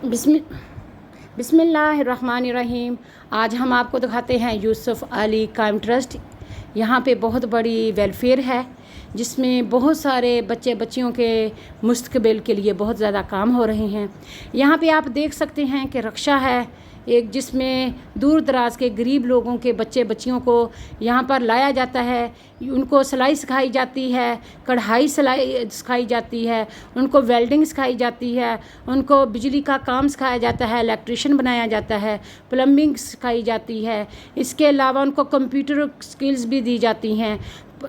बिस्मिल बिस्मिल्लाहिर्रहमानिर्रहीम। आज हम आपको दिखाते हैं यूसुफ अली कायम ट्रस्ट। यहाँ पे बहुत बड़ी वेलफेयर है जिसमें बहुत सारे बच्चियों के मुस्तकबिल के लिए बहुत ज़्यादा काम हो रहे हैं। यहाँ पे आप देख सकते हैं कि रक्षा है एक, जिसमें दूर दराज के गरीब लोगों के बच्चियों को यहाँ पर लाया जाता है। उनको सिलाई सिखाई जाती है, कढ़ाई सिलाई सिखाई जाती है, उनको वेल्डिंग सिखाई जाती है, उनको बिजली का काम सिखाया जाता है, इलेक्ट्रिशियन बनाया जाता है, प्लम्बिंग सिखाई जाती है। इसके अलावा उनको कंप्यूटर स्किल्स भी दी जाती हैं।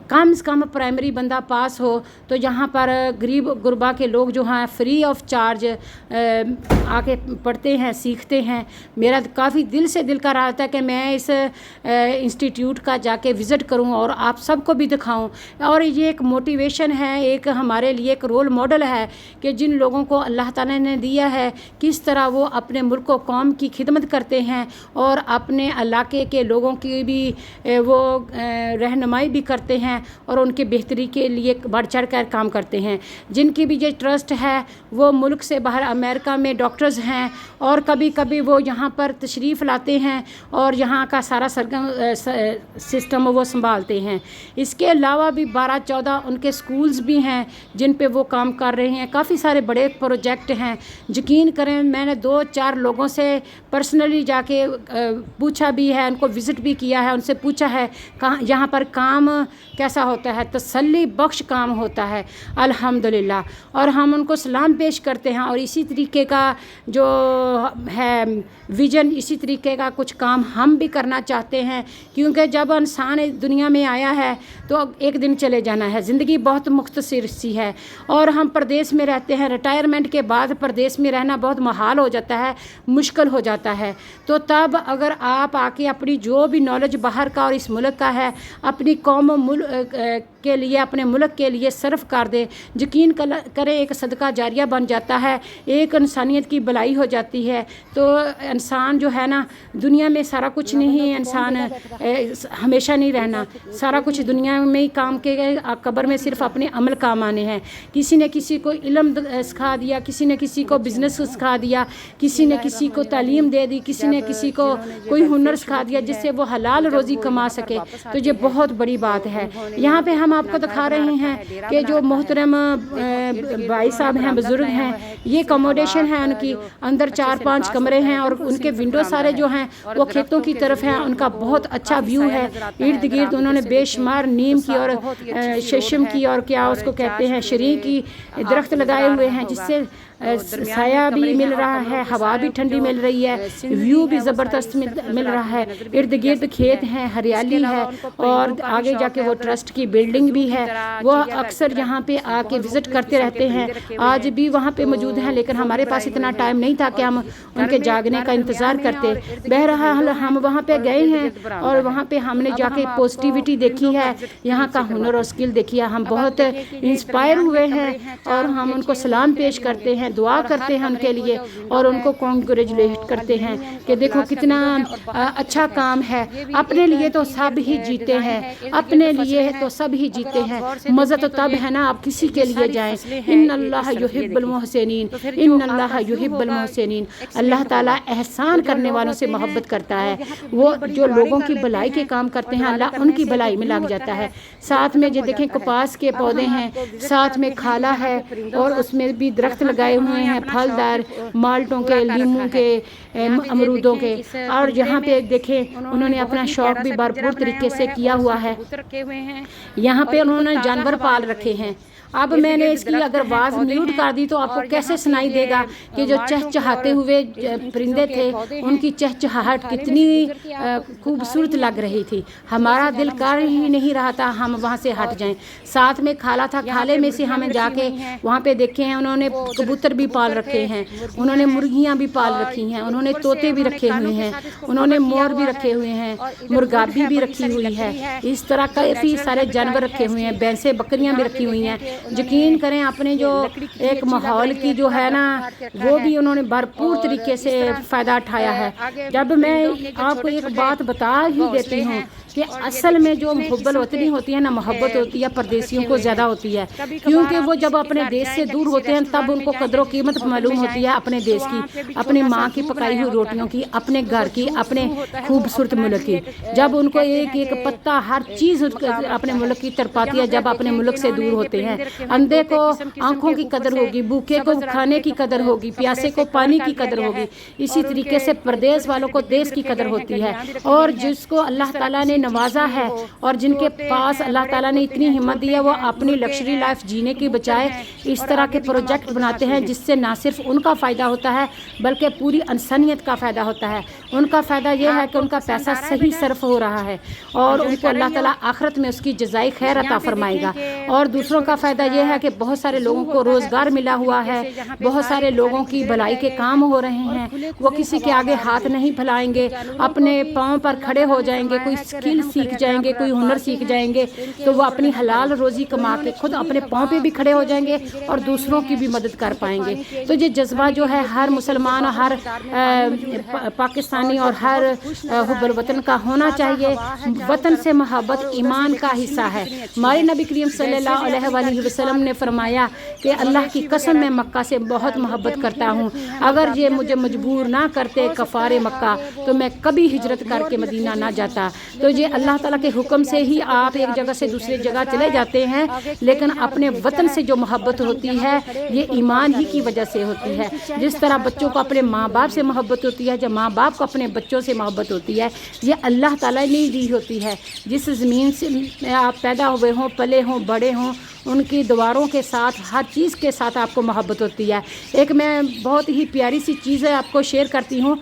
कम से कम प्राइमरी बंदा पास हो तो यहाँ पर गरीब गुरबा के लोग जो हैं फ्री ऑफ चार्ज आके पढ़ते हैं, सीखते हैं। मेरा काफ़ी दिल से दिल का रहा था कि मैं इस इंस्टीट्यूट का जाके विज़िट करूं और आप सबको भी दिखाऊं। और ये एक मोटिवेशन है, एक हमारे लिए एक रोल मॉडल है कि जिन लोगों को अल्लाह ताला ने दिया है किस तरह वो अपने मुल्क व कौम की खिदमत करते हैं और अपने इलाके के लोगों की भी वो रहनुमाई भी करते हैं और उनके बेहतरी के लिए बढ़ चढ़ कर काम करते हैं। जिनकी भी ये ट्रस्ट है वो मुल्क से बाहर अमेरिका में डॉक्टर्स हैं और कभी कभी वो यहाँ पर तशरीफ़ लाते हैं और यहाँ का सारा सिस्टम वो संभालते हैं। इसके अलावा भी 12-14 उनके स्कूल्स भी हैं जिन पे वो काम कर रहे हैं। काफ़ी सारे बड़े प्रोजेक्ट हैं। यकीन करें, मैंने 2-4 लोगों से पर्सनली जाके पूछा भी है, उनको विज़िट भी किया है, उनसे पूछा है कहाँ यहाँ पर काम कैसा होता है। तसल्ली बख्श काम होता है अल्हम्दुलिल्लाह। और हम उनको सलाम पेश करते हैं और इसी तरीके का जो है विज़न, इसी तरीके का कुछ काम हम भी करना चाहते हैं, क्योंकि जब इंसान दुनिया में आया है तो एक दिन चले जाना है। ज़िंदगी बहुत मुख्तसर सी है और हम प्रदेश में रहते हैं। रिटायरमेंट के बाद प्रदेश में रहना बहुत मुहाल हो जाता है, मुश्किल हो जाता है। तो तब अगर आप आके अपनी जो भी नॉलेज बाहर का और इस मुल्क का है अपनी कौम के लिए, अपने मुल्क के लिए सर्फ कर दे, यकीन करें एक सदका जारिया बन जाता है, एक इंसानियत की भलाई हो जाती है। तो इंसान जो है ना, दुनिया में सारा कुछ नहीं, इंसान हमेशा नहीं रहना, सारा कुछ दुनिया में ही काम के कब्र में सिर्फ अपने अमल काम आने हैं। किसी ने किसी को इल्म सिखा दिया, किसी ने किसी को बिज़नेस सिखा दिया, किसी ने किसी को तालीम दे दी, किसी ने किसी को कोई हुनर सिखा दिया जिससे वो हलाल रोज़ी कमा सके। तो ये बहुत बड़ी बात है। यहाँ पे हम आपको दिखा रहे हैं कि जो मोहतरम भाई साहब हैं, बुज़ुर्ग हैं, ये अकोमोडेशन है उनकी। अंदर 4-5 कमरे हैं और उनके विंडो सारे जो हैं वो खेतों की तरफ हैं। उनका बहुत अच्छा व्यू है। इर्द गिर्द उन्होंने बेशुमार नीम की और शीशम की और क्या उसको कहते हैं शरीक की दरख्त लगाए हुए हैं, जिससे साया भी मिल रहा है, हवा भी ठंडी मिल रही है, व्यू भी ज़बरदस्त मिल रहा है। इर्द गिर्द खेत हैं, हरियाली है और आगे जाके वो ट्रस्ट की बिल्डिंग भी है। वो अक्सर यहाँ पे आके विज़िट करते रहते हैं, आज भी वहाँ पे मौजूद हैं, लेकिन हमारे पास इतना टाइम नहीं था कि हम उनके जागने का इंतज़ार करते। बहरहाल हम वहाँ पे गए हैं और वहाँ पे हमने जाके पॉजिटिविटी देखी है, यहाँ का हुनर और स्किल देखी है। हम बहुत इंस्पायर हुए हैं और हम उनको सलाम पेश करते हैं, दुआ करते हैं उनके लिए और उनको कॉन्ग्रेचुलेट करते हैं कि देखो कितना अच्छा काम है। अपने लिए तो सब ही जीते हैं, अपने लिए तो सब ही जीते हैं। मज़ा तो तब है ना आप किसी के लिए जाएं। इन्नल्लाह युहिब्बुल मुहसिनीन, इन्नल्लाह युहिब्बुल मुहसिनीन। अल्लाह ताला एहसान करने वालों से मोहब्बत करता है। वो जो लोगों की भलाई के काम करते हैं अल्लाह उनकी भलाई में लग जाता है। साथ में जो देखें कपास के पौधे हैं, साथ में खाला है और उसमें भी दरख्त लगाए हुए हैं, फलदार माल्टों के, लीमू के, अमरूदों के। और यहाँ पे देखें उन्होंने अपना शौक भी भरपूर तरीके से किया हुआ है। यहाँ पे उन्होंने जानवर पाल रखे हैं। अब मैंने इसकी अगर आवाज़ म्यूट कर दी तो आपको कैसे सुनाई देगा कि जो चहचहाते हुए परिंदे थे उनकी चहचहाहट कितनी खूबसूरत लग रही थी। हमारा दिल कर ही नहीं रहा था हम वहाँ से हट जाएं। साथ में खाला था, खाले में से हमें जाके वहाँ पे देखे हैं उन्होंने कबूतर भी पाल रखे हैं, उन्होंने मुर्गियाँ भी पाल रखी हैं, उन्होंने तोते भी रखे हुए हैं, उन्होंने मोर भी रखे हुए हैं, मुर्गाबी भी रखी हुई है। इस तरह काफ़ी सारे जानवर रखे हुए हैं, भैंसें बकरियाँ भी रखी हुई हैं। यकीन करें अपने जो एक माहौल की जो है ना वो भी उन्होंने भरपूर तरीके से फ़ायदा उठाया है। जब मैं आपको एक बात बता ही देती हूँ कि असल में जो मुहब्बत वतनी होती है ना, मोहब्बत होती है परदेसियों को ज़्यादा होती है, क्योंकि वो जब अपने देश से दूर होते हैं तब उनको कदर कदर व कीमत मालूम होती है अपने देश की, अपनी माँ की पकाई हुई रोटियों की, अपने घर की, अपने खूबसूरत मुल्क की। जब उनको एक एक पत्ता हर चीज़ अपने मुल्क की तरपाती है, जब अपने मुल्क से दूर होते हैं। अंधे को आंखों की कदर होगी, भूखे को खाने की कदर होगी, प्यासे को पानी की कदर होगी। इसी तरीके से प्रदेश वालों को देश की कदर होती है। और जिसको अल्लाह ताला ने नवाजा है और जिनके पास अल्लाह ताला ने इतनी हिम्मत दी है, वो अपनी लग्जरी लाइफ जीने की बजाय इस तरह के प्रोजेक्ट बनाते हैं जिससे ना सिर्फ उनका फ़ायदा होता है बल्कि पूरी इंसानियत का फ़ायदा होता है। उनका फ़ायदा यह है कि उनका पैसा सही सर्फ हो रहा है और उनको अल्लाह ताला आखिरत में उसकी जज़ाई खैर अता फरमाएगा। और दूसरों का फ़ायदा यह है कि बहुत सारे लोगों को रोज़गार मिला हुआ है, बहुत सारे लोगों की भलाई के काम हो रहे हैं, वो किसी के आगे हाथ नहीं फैलाएंगे, अपने पाँव पर खड़े हो जाएंगे, कोई स्किल सीख जाएंगे, कोई हुनर सीख जाएंगे, तो वो अपनी हलाल रोज़ी कमा के खुद अपने पाँव पे भी खड़े हो जाएंगे और दूसरों की भी मदद कर पाएंगे। तो ये जज्बा जो है हर मुसलमान, हर पाकिस्तानी और हर हुब्बुल वतन का होना चाहिए। वतन से मोहब्बत ईमान का हिस्सा है। हमारे नबी करीम सल्लल्लाहु अलैहि वसल्लम ने फरमाया कि अल्लाह की कसम मैं मक्का से बहुत मोहब्बत करता हूँ, अगर ये मुझे मजबूर ना करते कफ़ारे मक्का तो मैं कभी हिजरत करके मदीना ना जाता। तो ये अल्लाह ताला के हुक्म से ही आप एक जगह से दूसरी जगह चले जाते हैं, लेकिन अपने वतन से जो मोहब्बत होती है ये ईमान ही की वजह से होती है। जिस तरह बच्चों को अपने माँ बाप से मोहब्बत होती है, जब माँ बाप को अपने बच्चों से मोहब्बत होती है, ये अल्लाह ताला ने दी होती है। जिस ज़मीन से आप पैदा हुए हों, पले हों, बड़े हों, उनकी दीवारों के साथ, हर चीज़ के साथ आपको मोहब्बत होती है। एक मैं बहुत ही प्यारी सी चीज़ है आपको शेयर करती हूँ।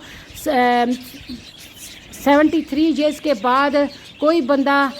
73 ईयर्स के बाद कोई बंदा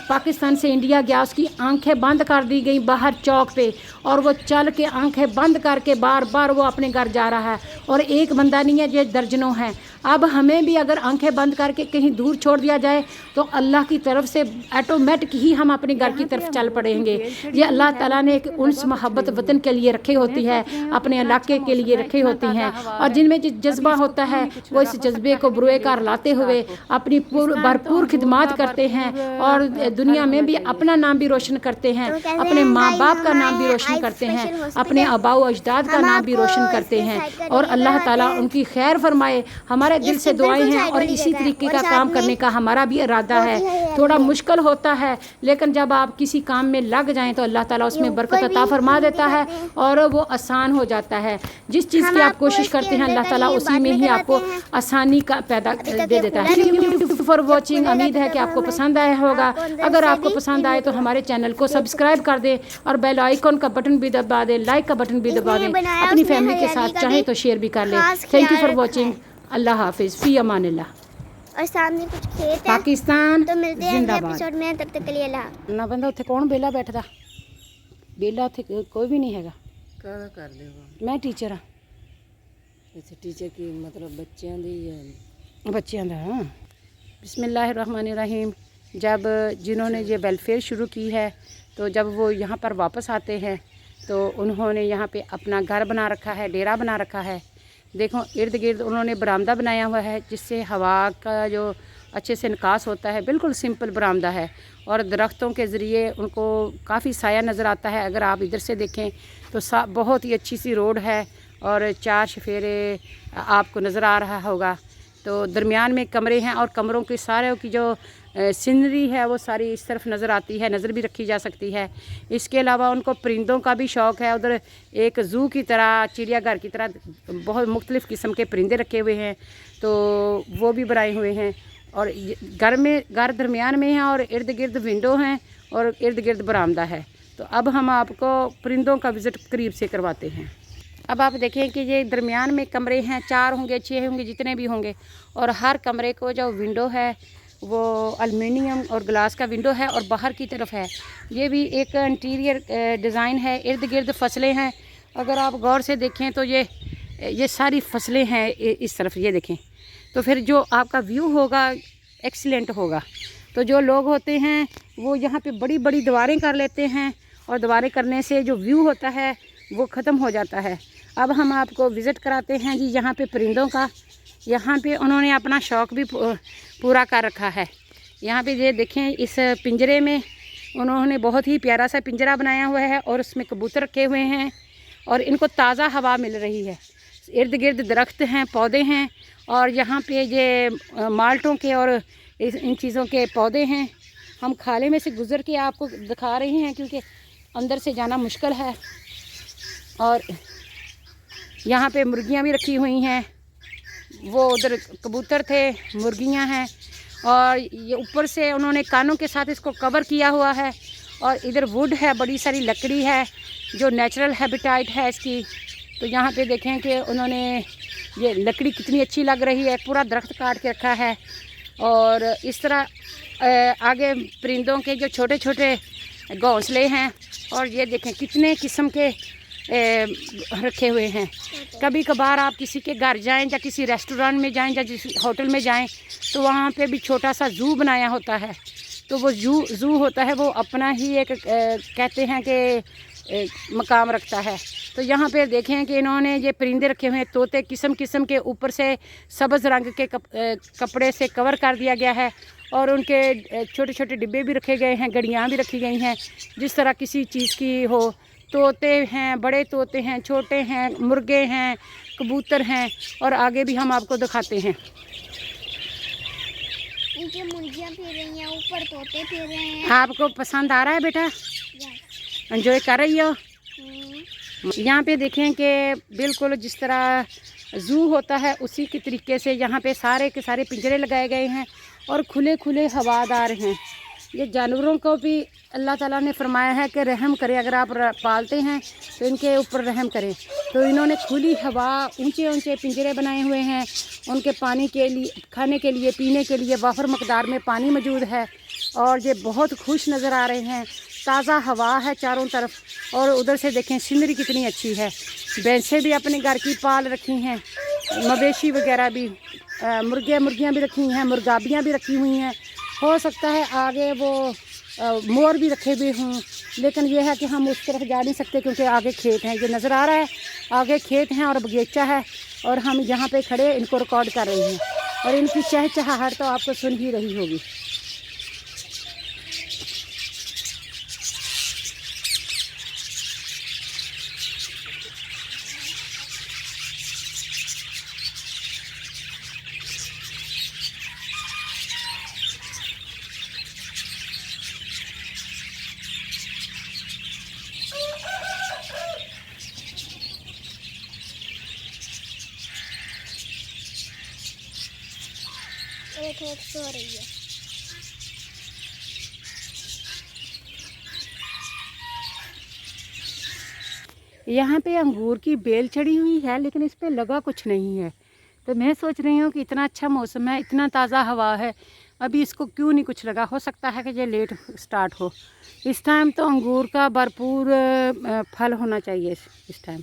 पाकिस्तान से इंडिया गया, उसकी आंखें बंद कर दी गई बाहर चौक पे और वो चल के आंखें बंद करके बार बार वो अपने घर जा रहा है। और एक बंदा नहीं है, ये दर्जनों हैं। अब हमें भी अगर आंखें बंद करके कहीं दूर छोड़ दिया जाए तो अल्लाह की तरफ से ऑटोमेटिक ही हम अपने घर की तरफ चल पड़ेंगे। ये अल्लाह ताला ने एक उन्स मोहब्बत वतन के लिए रखी होती है, अपने इलाके के लिए रखी होती हैं। और जिनमें जो जज्बा होता है वो इस जज्बे को बुरे कार लाते हुए अपनी भरपूर खिदमत करते हैं और दुनिया में भी अपना नाम भी रोशन करते हैं, अपने माँ बाप का नाम भी रोशन करते हैं, अपने आबाओ अजदाद का नाम भी रोशन करते हैं। और अल्लाह ताला उनकी खैर फरमाए। हमारे दिल से दुआएं हैं और इसी तरीके का काम करने का हमारा भी इरादा है। थोड़ा मुश्किल होता है लेकिन जब आप किसी काम में लग जाएं तो अल्लाह ताला उसमें बरकत अता फरमा देता है और वो आसान हो जाता है। जिस चीज़ की आप कोशिश करते हैं अल्लाह ताला उसी में ही आपको आसानी का पैदा दे देता है। Thank you for watching. उम्मीद है कि आपको पसंद आया होगा। अगर आपको पसंद आए तो हमारे चैनल को सब्सक्राइब कर दें और बेल आइकन का बटन भी दबा दें, लाइक का बटन भी दबा दें। अपनी फैमिली के साथ चाहे तो शेयर भी कर लें। Thank you for watching. अल्लाह हाफिज़, फी अमानिल्लाह। और सामने कुछ खेत है पाकिस्तान तो मिलते हैं अगले एपिसोड में। तब तक के लिए अल्लाह। ना बंदा उत्थे कौन बेला बैठदा, बेला उत्थे कोई भी नहीं हैगा। ਕਾਹਦਾ ਕਰਦੇ ਹੋ? मैं टीचर हाँ। ਇੱਥੇ ਟੀਚਰ ਕੀ मतलब ਬੱਚਿਆਂ ਦੀ ਜਾਂ बच्चियां दा हाँ। बिस्मिल्लाहिर्रहमानिर्रहीम। जब जिन्होंने ये वेलफेयर शुरू की है तो जब वो यहाँ पर वापस आते हैं तो उन्होंने यहाँ पे अपना घर बना रखा है, डेरा बना रखा है। देखो इर्द गिर्द उन्होंने बरामदा बनाया हुआ है जिससे हवा का जो अच्छे से निकास होता है। बिल्कुल सिंपल बरामदा है और दरख्तों के ज़रिए उनको काफ़ी साया नज़र आता है। अगर आप इधर से देखें तो बहुत ही अच्छी सी रोड है और 4 चफेरे आपको नज़र आ रहा होगा। तो दरमियान में कमरे हैं और कमरों के सारे की जो सीनरी है वो सारी इस तरफ नज़र आती है, नज़र भी रखी जा सकती है। इसके अलावा उनको परिंदों का भी शौक़ है। उधर एक ज़ू की तरह, चिड़ियाघर की तरह बहुत मुख्तलिफ़ किस्म के परिंदे रखे हुए हैं तो वो भी बनाए हुए हैं। और घर दरमियान में है और इर्द गिर्द विंडो हैं और इर्द गिर्द बरामदा है। तो अब हम आपको परिंदों का विज़िट करीब से करवाते हैं। अब आप देखें कि ये दरमियान में कमरे हैं, 4 होंगे 6 होंगे जितने भी होंगे, और हर कमरे को जो विंडो है वो एल्युमिनियम और ग्लास का विंडो है और बाहर की तरफ है। ये भी एक इंटीरियर डिज़ाइन है। इर्द गिर्द फसलें हैं। अगर आप गौर से देखें तो ये सारी फसलें हैं इस तरफ, ये देखें। तो फिर जो आपका व्यू होगा एक्सीलेंट होगा। तो जो लोग होते हैं वो यहाँ पे बड़ी बड़ी दीवारें कर लेते हैं और दीवारें करने से जो व्यू होता है वो ख़त्म हो जाता है। अब हम आपको विज़िट कराते हैं जी यहाँ पे परिंदों का। यहाँ पे उन्होंने अपना शौक़ भी पूरा कर रखा है। यहाँ पे ये देखें, इस पिंजरे में उन्होंने बहुत ही प्यारा सा पिंजरा बनाया हुआ है और उसमें कबूतर रखे हुए हैं اور ان کو تازہ ہوا مل رہی ہے. ارد گرد درخت ہیں, پودے ہیں, اور یہاں پہ یہ مالٹوں کے اور ان چیزوں کے پودے ہیں. ہم کھالے میں سے گزر کے آپ کو دکھا رہے ہیں کیونکہ اندر سے جانا مشکل ہے. اور یہاں پہ مرغیاں بھی رکھی ہوئی ہیں, وہ ادھر کبوتر تھے, مرغیاں ہیں, اور یہ اوپر سے انہوں نے کانوں کے ساتھ اس کو کور کیا ہوا ہے. اور ادھر ووڈ ہے, بڑی ساری لکڑی ہے جو نیچرل ہیبیٹائٹ ہے اس کی. تو یہاں پہ دیکھیں کہ انہوں نے یہ لکڑی کتنی اچھی لگ رہی ہے, پورا درخت کاٹ کے رکھا ہے. اور اس طرح آگے پرندوں کے جو چھوٹے چھوٹے گھونسلے ہیں, اور یہ دیکھیں کتنے قسم کے رکھے ہوئے ہیں. کبھی کبھار آپ کسی کے گھر جائیں یا کسی ریسٹورانٹ میں جائیں یا کسی ہوٹل میں جائیں تو وہاں پہ بھی چھوٹا سا زو بنایا ہوتا ہے. تو وہ زو ہوتا ہے, وہ اپنا ہی ایک کہتے ہیں کہ مقام رکھتا ہے. تو یہاں پہ دیکھیں کہ انہوں نے یہ پرندے رکھے ہوئے ہیں, طوطے قسم قسم کے, اوپر سے سبز رنگ کے کپڑے سے کور کر دیا گیا ہے. اور ان کے چھوٹے چھوٹے ڈبے بھی رکھے گئے ہیں, گڑیاں بھی رکھی گئی ہیں جس طرح کسی چیز کی ہو. طوطے ہیں, بڑے طوطے ہیں, چھوٹے ہیں, مرغے ہیں, کبوتر ہیں, اور آگے بھی ہم آپ کو دکھاتے ہیں. نیچے مرغیاں پھر رہی ہیں, اوپر طوطے پھر رہے ہیں. آپ کو پسند آ رہا ہے بیٹا؟ انجوائے کر رہی ہو؟ یہاں پہ دیکھیں کہ بالکل جس طرح زو ہوتا ہے اسی کے طریقے سے یہاں پہ سارے کے سارے پنجرے لگائے گئے ہیں اور کھلے کھلے ہوادار ہیں. یہ جانوروں کو بھی اللہ تعالیٰ نے فرمایا ہے کہ رحم کرے, اگر آپ پالتے ہیں تو ان کے اوپر رحم کریں. تو انہوں نے کھلی ہوا, اونچے اونچے پنجرے بنائے ہوئے ہیں. ان کے پانی کے لیے, کھانے کے لیے, پینے کے لیے وافر مقدار میں پانی موجود ہے. اور یہ بہت خوش نظر آ رہے ہیں, تازہ ہوا ہے چاروں طرف. اور ادھر سے دیکھیں سینری کتنی اچھی ہے. بھینسیں بھی اپنے گھر کی پال رکھی ہیں, مویشی وغیرہ بھی, مرغیاں بھی رکھی ہیں, مرغابیاں بھی رکھی ہوئی ہیں. ہو سکتا ہے آگے وہ مور بھی رکھے ہوئے ہوں, لیکن یہ ہے کہ ہم اس طرف جا نہیں سکتے کیونکہ آگے کھیت ہیں. یہ نظر آ رہا ہے آگے کھیت ہیں اور باغیچہ ہے, اور ہم یہاں پہ کھڑے ان کو ریکارڈ کر رہے ہیں. اور ان کی چہچہاہٹ تو آپ کو سن ہی رہی ہوگی. ایک سو رہی ہے. یہاں پہ انگور کی بیل چڑھی ہوئی ہے لیکن اس پہ لگا کچھ نہیں ہے. تو میں سوچ رہی ہوں کہ اتنا اچھا موسم ہے, اتنا تازہ ہوا ہے, ابھی اس کو کیوں نہیں کچھ لگا. ہو سکتا ہے کہ یہ لیٹ سٹارٹ ہو. اس ٹائم تو انگور کا بھرپور پھل ہونا چاہیے اس ٹائم.